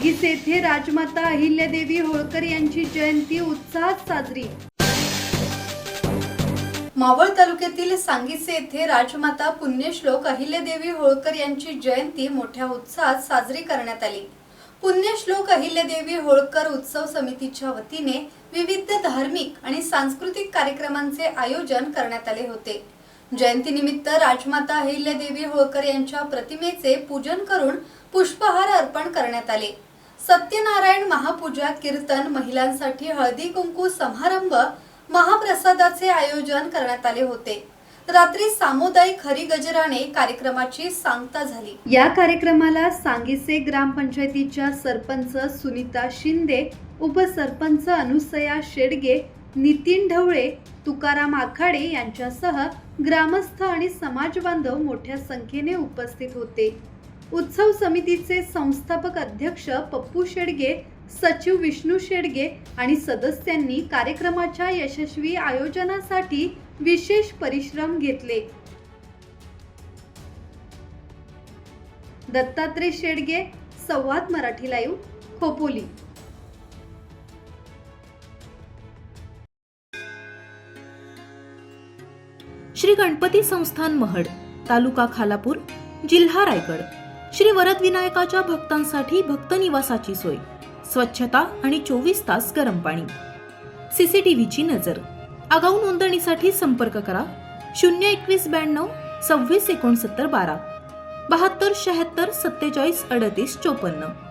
सांगीस येथे राजमाता अहिल्यादेवी होळकर यांची जयंती उत्साहात साजरी। मावळ तालुक्यातील सांगीस येथे राजमाता पुण्यश्लोक अहिल्यादेवी होळकर यांची जयंती मोठ्या उत्साहात साजरी करण्यात आली। पुण्यश्लोक अहिल्यादेवी होळकर उत्सव समितीच्या वतीने विविध धार्मिक आणि सांस्कृतिक कार्यक्रमांचे आयोजन करण्यात आले होते। जयंतीनिमित्त राजमाता अहिल्यादेवी होळकर यांच्या प्रतिमेचे पूजन करून पुष्पहार अर्पण करण्यात आले। सत्यनारायण महापूजा, कीर्तन, महिलांसाठी हळदी कुंकू समारंभ, महाप्रसादाचे आयोजन करण्यात आले होते। रात्री सामुदायिक हरिगजराने कार्यक्रमाची सांगता झाली। या कार्यक्रमाला सांगीसे ग्रामपंचायतीच्या सरपंच सुनीता शिंदे, उपसरपंच अनुसया शेडगे, नितीन ढवळे, तुकाराम आखाडे यांच्यासह ग्रामस्थ आणि समाज बांधव मोठ्या संख्येने उपस्थित होते। उत्सव समितीचे संस्थापक अध्यक्ष पप्पू शेडगे, सचिव विष्णू शेडगे आणि सदस्यांनी कार्यक्रमाच्या यशस्वी आयोजनासाठी विशेष परिश्रम घेतले। दत्तात्रय शेडगे, संवाद मराठी लाईव्ह, खोपोली। श्री गणपती संस्थान महड, तालुका खालापूर, जिल्हा रायगड। श्री वरद विनायकाच्या भक्तांसाठी भक्त निवासाची सोय, स्वच्छता आणि 24 तास गरम पाणी, सीसीटीव्हीची नजर। आगाऊ नोंदणीसाठी संपर्क करा 02192 26 69 12 72 76 47 38 54।